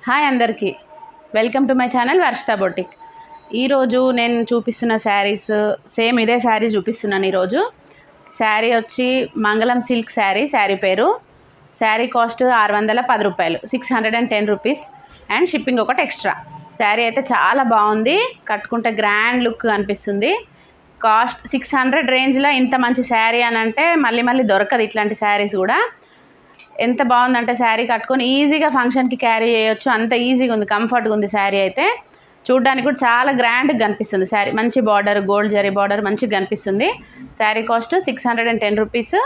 Hi అందరికీ, welcome to my channel Varshita boutique. ఈరోజు నేను చూపిస్తున్న శారీస్ సేమ్ ఇదే శారీ చూపిస్తున్నాను. ఈరోజు శారీ వచ్చి మంగళం సిల్క్ శారీ పేరు. శారీ కాస్ట్ 610 రూపాయలు, 610 రూపీస్ అండ్ షిప్పింగ్ ఒకటి ఎక్స్ట్రా. శారీ అయితే చాలా బాగుంది, కట్టుకుంటే గ్రాండ్ లుక్ అనిపిస్తుంది. కాస్ట్ 600 రేంజ్లో ఇంత మంచి శారీ అని అంటే మళ్ళీ దొరకదు. ఇట్లాంటి శారీస్ కూడా ఎంత బాగుందంటే శారీ కట్టుకొని ఈజీగా ఫంక్షన్కి క్యారీ చేయొచ్చు, అంత ఈజీగా ఉంది, కంఫర్ట్గా ఉంది. శారీ అయితే చూడడానికి కూడా చాలా గ్రాండ్గా కనిపిస్తుంది. శారీ మంచి బార్డర్, గోల్డ్ జరీ బార్డర్ మంచిగా కనిపిస్తుంది. Sari cost 610 rupees,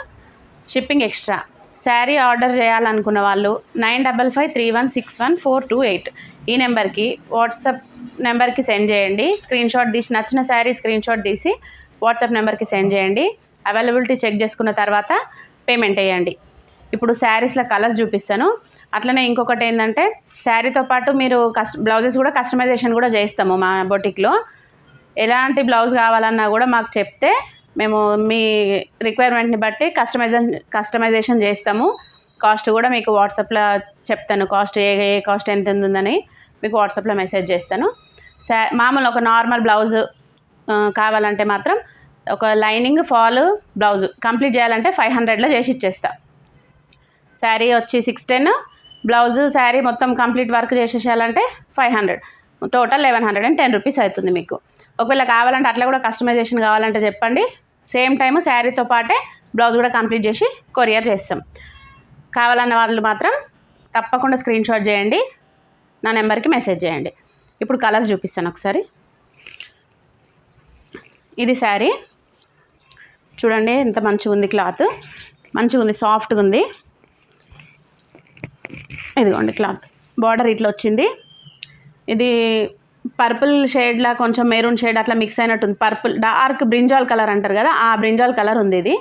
shipping extra. Sari order చేయాలనుకున్న వాళ్ళు 9553161428 ఈ నెంబర్కి, వాట్సాప్ నెంబర్కి సెండ్ చేయండి. స్క్రీన్ షాట్ తీసి, నచ్చిన శారీ స్క్రీన్ షాట్ తీసి వాట్సాప్ నెంబర్కి సెండ్ చేయండి. అవైలబిలిటీ చెక్ చేసుకున్న తర్వాత పేమెంట్ వేయండి. ఇప్పుడు శారీస్లో కలర్స్ చూపిస్తాను. అట్లనే ఇంకొకటి ఏంటంటే, శారీతో పాటు మీరు బ్లౌజెస్ కూడా కస్టమైజేషన్ కూడా చేస్తాము మా బొటిక్లో. ఎలాంటి బ్లౌజ్ కావాలన్నా కూడా మాకు చెప్తే మేము మీ రిక్వైర్మెంట్ని బట్టి కస్టమైజేషన్ చేస్తాము. కాస్ట్ కూడా మీకు వాట్సాప్లో చెప్తాను. కాస్ట్ ఏ కాస్ట్ ఎంత ఉందని మీకు వాట్సాప్లో మెసేజ్ చేస్తాను. మామూలు ఒక నార్మల్ బ్లౌజ్ కావాలంటే మాత్రం ఒక లైనింగ్ ఫాల్ బ్లౌజ్ కంప్లీట్ చేయాలంటే 500లో చేసి ఇచ్చేస్తా. శారీ వచ్చి 610, బ్లౌజ్ శారీ మొత్తం కంప్లీట్ వర్క్ చేసేసేయాలంటే 500, టోటల్ 1110 రూపీస్ అవుతుంది మీకు. ఒకవేళ కావాలంటే అట్లా కూడా కస్టమైజేషన్ కావాలంటే చెప్పండి. సేమ్ టైం శారీతో పాటే బ్లౌజ్ కూడా కంప్లీట్ చేసి కొరియర్ చేస్తాం. కావాలన్న వాళ్ళు మాత్రం తప్పకుండా స్క్రీన్ షాట్ చేయండి, నా నెంబర్కి మెసేజ్ చేయండి. ఇప్పుడు కలర్స్ చూపిస్తాను ఒకసారి. ఇది శారీ చూడండి, ఎంత మంచిగా ఉంది, క్లాత్ మంచిగా ఉంది, సాఫ్ట్గా ఉంది. ఇదిగోండి క్లాత్, బార్డర్ ఇట్లా వచ్చింది. ఇది పర్పుల్ షేడ్లా కొంచెం మెరూన్ షేడ్ అట్లా మిక్స్ అయినట్టుంది. పర్పుల్ డార్క్ బ్రింజాల్ కలర్ అంటారు కదా, ఆ బ్రింజాల్ కలర్ ఉంది.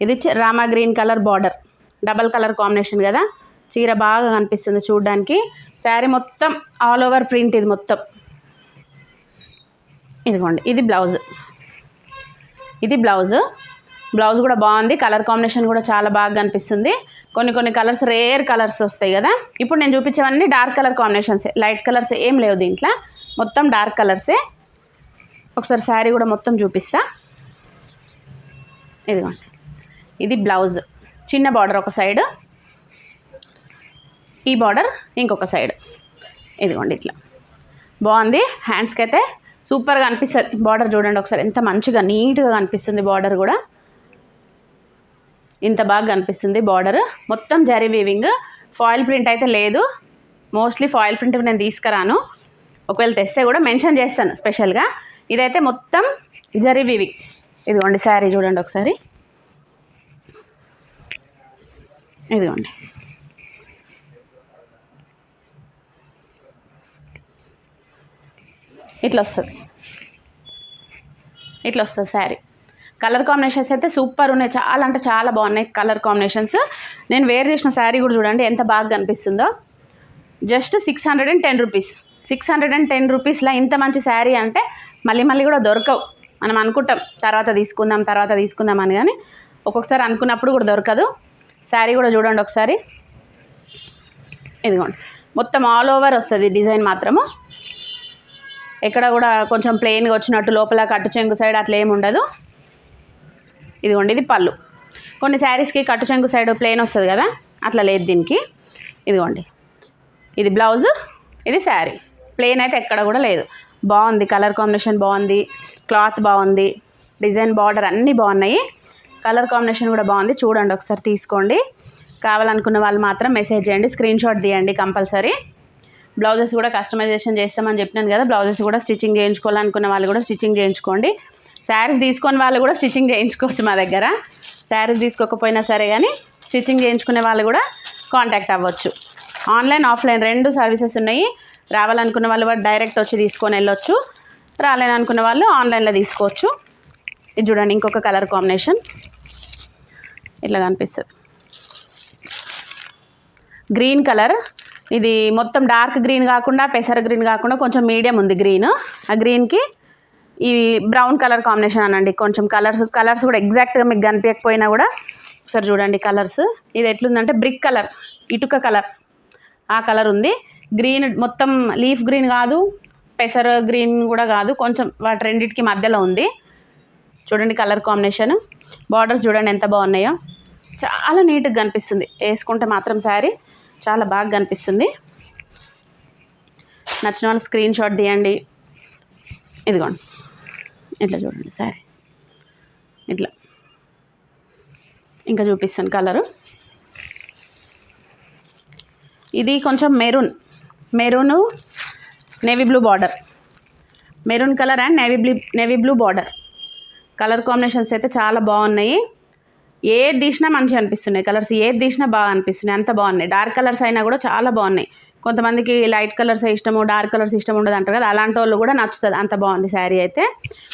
ఇది Rama green colour border, double colour combination కదా. చీర బాగా కనిపిస్తుంది చూడడానికి. శారీ మొత్తం ఆల్ ఓవర్ ప్రింట్, ఇది మొత్తం. ఇదిగోండి, ఇది బ్లౌజ్ కూడా బాగుంది. కలర్ కాంబినేషన్ కూడా చాలా బాగా కనిపిస్తుంది. కొన్ని కలర్స్ రేర్ కలర్స్ వస్తాయి కదా. ఇప్పుడు నేను చూపించేవన్నీ dark colour combinations, light colours ఏం లేవు దీంట్లో, మొత్తం డార్క్ కలర్సే. ఒకసారి శారీ కూడా మొత్తం చూపిస్తా. ఇదిగోండి, ఇది బ్లౌజ్, చిన్న బార్డర్ ఒక సైడ్, ఈ బార్డర్ ఇంకొక సైడ్. ఇదిగోండి ఇట్లా బాగుంది. హ్యాండ్స్కి అయితే సూపర్గా అనిపిస్తుంది. బార్డర్ చూడండి ఒకసారి, ఎంత మంచిగా నీట్గా కనిపిస్తుంది. బార్డర్ కూడా ఇంత బాగా కనిపిస్తుంది. బార్డర్ మొత్తం జరీ వీవింగ్, ఫాయిల్ ప్రింట్ అయితే లేదు. మోస్ట్లీ ఫాయిల్ ప్రింట్ నేను తీసుకురాను, ఒకవేళ తెస్తే కూడా మెన్షన్ చేస్తాను స్పెషల్గా. ఇదైతే మొత్తం జరీ వీవింగ్. ఇదిగోండి శారీ చూడండి ఒకసారి, ఇదిగోండి ఇట్లా వస్తుంది శారీ. కలర్ కాంబినేషన్స్ అయితే సూపర్ ఉన్నాయి, చాలా అంటే చాలా బాగున్నాయి కలర్ కాంబినేషన్స్. నేను వేర్ చేసిన శారీ కూడా చూడండి ఎంత బాగా కనిపిస్తుందో. జస్ట్ 610 రూపీస్, 610 రూపీస్లో ఇంత మంచి శారీ అంటే మళ్ళీ కూడా దొరకవు. మనం అనుకుంటాం తర్వాత తీసుకుందాం అని, కానీ ఒక్కొక్కసారి అనుకున్నప్పుడు కూడా దొరకదు. శారీ కూడా చూడండి ఒకసారి, ఇదిగోండి మొత్తం ఆల్ ఓవర్ వస్తుంది డిజైన్ మాత్రము. ఎక్కడ కూడా కొంచెం ప్లెయిన్గా వచ్చినట్టు లోపల కట్టు చెంగు సైడ్ అట్లా ఏమి ఉండదు. ఇదిగోండి, ఇది పళ్ళు. కొన్ని శారీస్కి కట్టు చెంగు సైడ్ ప్లెయిన్ వస్తుంది కదా, అట్లా లేదు దీనికి. ఇదిగోండి, ఇది బ్లౌజ్, ఇది శారీ. ప్లెయిన్ అయితే ఎక్కడ కూడా లేదు. బాగుంది, కలర్ కాంబినేషన్ బాగుంది, క్లాత్ బాగుంది, డిజైన్ బార్డర్ అన్నీ బాగున్నాయి. కలర్ కాంబినేషన్ కూడా బాగుంది. చూడండి ఒకసారి, తీసుకోండి. కావాలనుకున్న వాళ్ళు మాత్రం మెసేజ్ చేయండి, స్క్రీన్ షాట్ తీయండి కంపల్సరీ. బ్లౌజెస్ కూడా కస్టమైజేషన్ చేస్తామని చెప్పినాను కదా, బ్లౌజెస్ కూడా స్టిచ్చింగ్ చేయించుకోవాలనుకున్న వాళ్ళు కూడా స్టిచ్చింగ్ చేయించుకోండి. శారీస్ తీసుకొని వాళ్ళు కూడా స్టిచ్చింగ్ చేయించుకోవచ్చు మా దగ్గర. శారీస్ తీసుకోకపోయినా సరే కానీ స్టిచ్చింగ్ చేయించుకునే వాళ్ళు కూడా కాంటాక్ట్ అవ్వచ్చు. ఆన్లైన్ ఆఫ్లైన్ 2 సర్వీసెస్ ఉన్నాయి. రావాలనుకున్న వాళ్ళు కూడా డైరెక్ట్ వచ్చి తీసుకొని వెళ్ళొచ్చు, రాలేననుకున్న వాళ్ళు ఆన్లైన్లో తీసుకోవచ్చు. ఇది చూడండి, ఇంకొక కలర్ కాంబినేషన్ ఇట్లా కనిపిస్తుంది. గ్రీన్ కలర్, ఇది మొత్తం డార్క్ గ్రీన్ కాకుండా పెసర గ్రీన్ కాకుండా కొంచెం మీడియం ఉంది గ్రీన్. ఆ గ్రీన్కి ఈ బ్రౌన్ కలర్ కాంబినేషన్ అనండి. కొంచెం కలర్స్ కూడా ఎగ్జాక్ట్గా మీకు కనిపించకపోయినా కూడా ఒకసారి చూడండి కలర్స్. ఇది ఎట్లుందంటే బ్రిక్ కలర్, ఇటుక కలర్, ఆ కలర్ ఉంది. గ్రీన్ మొత్తం లీఫ్ గ్రీన్ కాదు, పెసర గ్రీన్ కూడా కాదు, కొంచెం వాటి రెండింటికి మధ్యలో ఉంది. చూడండి కలర్ కాంబినేషన్, బార్డర్స్ చూడండి ఎంత బాగున్నాయో. చాలా నీట్గా కనిపిస్తుంది, వేసుకుంటే మాత్రం శారీ చాలా బాగా కనిపిస్తుంది. నచ్చిన వాళ్ళు స్క్రీన్ షాట్ తీయండి. ఇదిగోండి ఇట్లా చూడండి శారీ, ఇట్లా. ఇంకా చూపిస్తాను కలరు. ఇది కొంచెం maroon navy blue border, maroon colour and navy blue border. Colour combinations అయితే చాలా బాగున్నాయి. ఏది తీసినా మంచిగా అనిపిస్తున్నాయి కలర్స్, ఏది తీసినా బాగా అనిపిస్తున్నాయి, అంత బాగున్నాయి. డార్క్ కలర్స్ అయినా కూడా చాలా బాగున్నాయి. కొంతమందికి లైట్ కలర్స్ ఇష్టము, డార్క్ కలర్స్ ఇష్టం ఉండదు అంటారు కదా, అలాంటి వాళ్ళు కూడా నచ్చుతుంది, అంత బాగుంది శారీ అయితే.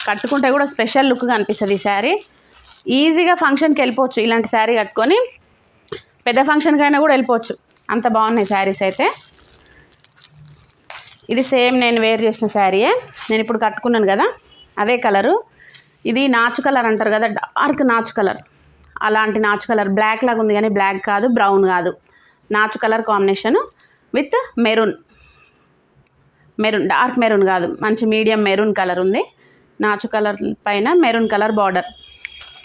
కట్టుకుంటే కూడా స్పెషల్ లుక్గా అనిపిస్తుంది ఈ శారీ. ఈజీగా ఫంక్షన్కి వెళ్ళిపోవచ్చు ఇలాంటి శారీ కట్టుకొని, పెద్ద ఫంక్షన్కి అయినా కూడా వెళ్ళిపోవచ్చు, అంత బాగున్నాయి శారీస్ అయితే. ఇది సేమ్ నేను వేర్ చేసిన శారీయే, నేను ఇప్పుడు కట్టుకున్నాను కదా అదే కలరు. ఇది నాచు కలర్ అంటారు కదా, డార్క్ నాచు కలర్, అలాంటి నాచు కలర్. బ్లాక్ లాగా ఉంది కానీ బ్లాక్ కాదు, బ్రౌన్ కాదు, నాచు colour combination with maroon, dark maroon కాదు, మంచి మీడియం మెరూన్ కలర్ ఉంది. నాచు కలర్ పైన maroon colour border,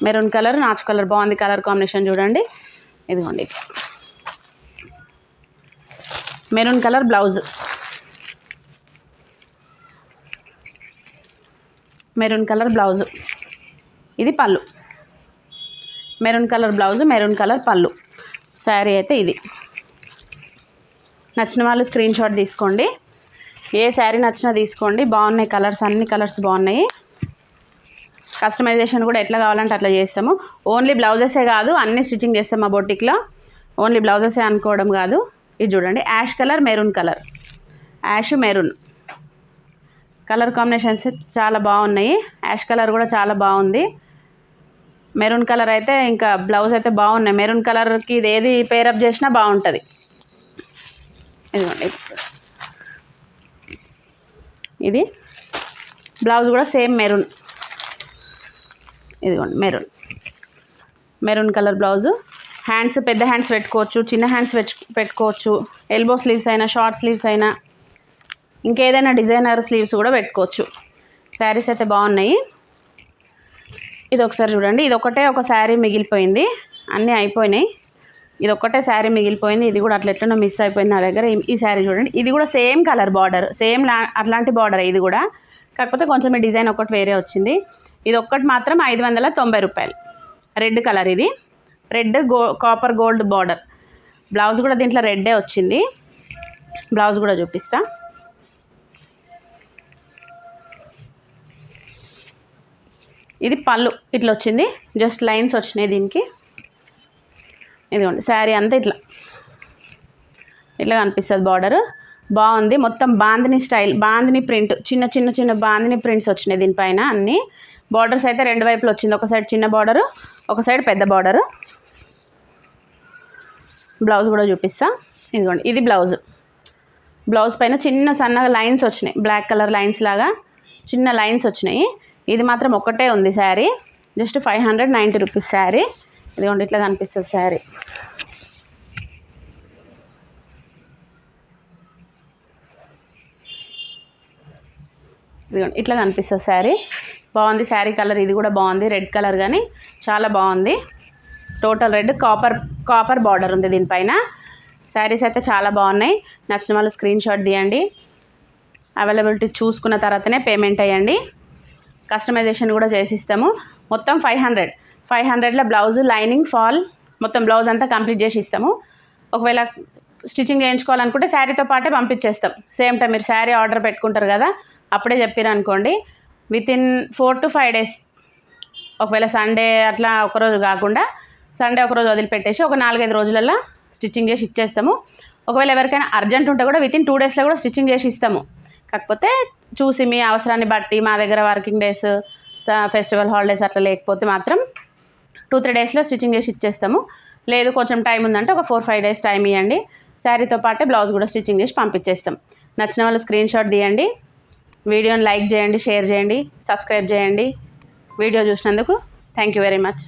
maroon colour నాచు కలర్, బాగుంది కలర్ కాంబినేషన్ చూడండి. ఇదిగోండి maroon colour blouse, maroon colour blouse. ఇది పళ్ళు, maroon colour blouse, maroon colour పళ్ళు. శారీ అయితే ఇది. నచ్చిన వాళ్ళు స్క్రీన్ షాట్ తీసుకోండి, ఏ శారీ నచ్చినా తీసుకోండి. బాగున్నాయి కలర్స్, అన్ని కలర్స్ బాగున్నాయి. కస్టమైజేషన్ కూడా ఎట్లా కావాలంటే అట్లా చేస్తాము. ఓన్లీ బ్లౌజెసే కాదు, అన్ని స్టిచ్చింగ్ చేస్తాం మా బొటిక్లో. ఓన్లీ బ్లౌజెసే అనుకోవడం కాదు. ఇది చూడండి ash colour, maroon colour, ash maroon colour combinations చాలా బాగున్నాయి. యాష్ కలర్ కూడా చాలా బాగుంది. మెరూన్ కలర్ అయితే ఇంకా బ్లౌజ్ అయితే బాగున్నాయి. మెరూన్ కలర్కి ఇది ఏది పేరప్ చేసినా బాగుంటుంది. ఇదిగోండి ఇది బ్లౌజ్ కూడా సేమ్ మెరూన్. ఇదిగోండి మెరూన్ కలర్ బ్లౌజు. హ్యాండ్స్ పెద్ద హ్యాండ్స్ పెట్టుకోవచ్చు, చిన్న హ్యాండ్స్ పెట్టుకోవచ్చు. ఎల్బో స్లీవ్స్ అయినా, షార్ట్ స్లీవ్స్ అయినా, ఇంకేదైనా డిజైనర్ స్లీవ్స్ కూడా పెట్టుకోవచ్చు. శారీస్ అయితే బాగున్నాయి. ఇది ఒకసారి చూడండి, ఇది ఒకటే ఒక శారీ మిగిలిపోయింది, అన్నీ అయిపోయినాయి. ఇది ఒక్కటే శారీ మిగిలిపోయింది, ఇది కూడా అట్లా ఎట్లనో మిస్ అయిపోయింది నా దగ్గర. ఈ శారీ చూడండి, ఇది కూడా సేమ్ కలర్ బార్డర్, సేమ్ అట్లాంటి బార్డర్ ఇది కూడా, కాకపోతే కొంచెం ఈ డిజైన్ ఒకటి వేరే వచ్చింది. ఇది ఒక్కటి మాత్రం 590 రూపాయలు. రెడ్ కలర్, ఇది red copper gold border. Blouse కూడా దీంట్లో రెడ్డే వచ్చింది. బ్లౌజ్ కూడా చూపిస్తా. ఇది పళ్ళు ఇట్లా వచ్చింది, జస్ట్ లైన్స్ వచ్చినాయి దీనికి. ఇదిగోండి శారీ అంతా ఇట్లా కనిపిస్తుంది బార్డర్. బాగుంది, మొత్తం బాందిని స్టైల్, బాందిని ప్రింట్, చిన్న బాందిని ప్రింట్స్ వచ్చినాయి దీనిపైన. అన్ని బార్డర్స్ అయితే రెండు వైపులు వచ్చింది, ఒక సైడ్ చిన్న బార్డరు, ఒక సైడ్ పెద్ద బార్డరు. బ్లౌజ్ కూడా చూపిస్తా. ఇదిగోండి ఇది బ్లౌజ్ పైన చిన్న సన్నగా లైన్స్ వచ్చినాయి, బ్లాక్ కలర్ లైన్స్ లాగా చిన్న లైన్స్ వచ్చినాయి. ఇది మాత్రం ఒకటే ఉంది శారీ, జస్ట్ 590 రూపీస్ శారీ. ఇదిగోండి ఇట్లా కనిపిస్తుంది శారీ. ఇదిగోండి ఇట్లా కనిపిస్తుంది శారీ. బాగుంది శారీ కలర్, ఇది కూడా బాగుంది, రెడ్ కలర్ కానీ చాలా బాగుంది. టోటల్ రెడ్ కాపర్ బార్డర్ ఉంది దీనిపైన. శారీస్ అయితే చాలా బాగున్నాయి. నచ్చిన వాళ్ళు స్క్రీన్ షాట్ తీయండి. అవైలబిలిటీ చూసుకున్న తర్వాతనే పేమెంట్ అయ్యండి. కస్టమైజేషన్ కూడా చేసిస్తాము. మొత్తం 500లో బ్లౌజు, లైనింగ్, ఫాల్, మొత్తం బ్లౌజ్ అంతా కంప్లీట్ చేసి ఇస్తాము. ఒకవేళ స్టిచ్చింగ్ చేయించుకోవాలనుకుంటే శారీతో పాటే పంపించేస్తాం. సేమ్ టైం మీరు శారీ ఆర్డర్ పెట్టుకుంటారు కదా, అప్పుడే చెప్పారు అనుకోండి, వితిన్ 4 to 5 days. ఒకవేళ సండే అట్లా ఒకరోజు కాకుండా సండే ఒకరోజు వదిలిపెట్టేసి ఒక 4-5 రోజులలో స్టిచ్చింగ్ చేసి ఇచ్చేస్తాము. ఒకవేళ ఎవరికైనా అర్జెంట్ ఉంటే కూడా వితిన్ 2 daysలో కూడా స్టిచ్చింగ్ చేసి ఇస్తాము. కాకపోతే చూసి మీ అవసరాన్ని బట్టి, మా దగ్గర వర్కింగ్ డేస్, ఫెస్టివల్ హాలిడేస్ అట్లా లేకపోతే మాత్రం 2-3 daysలో స్టిచ్చింగ్ చేసి ఇచ్చేస్తాము. లేదు కొంచెం టైం ఉందంటే ఒక 4-5 days టైం ఇవ్వండి, శారీతో పాటే బ్లౌజ్ కూడా స్టిచ్చింగ్ చేసి పంపించేస్తాం. నచ్చిన వాళ్ళు స్క్రీన్ షాట్ తీయండి. వీడియోని లైక్ చేయండి, షేర్ చేయండి, సబ్స్క్రైబ్ చేయండి. వీడియో చూసినందుకు థ్యాంక్ యూ వెరీ మచ్.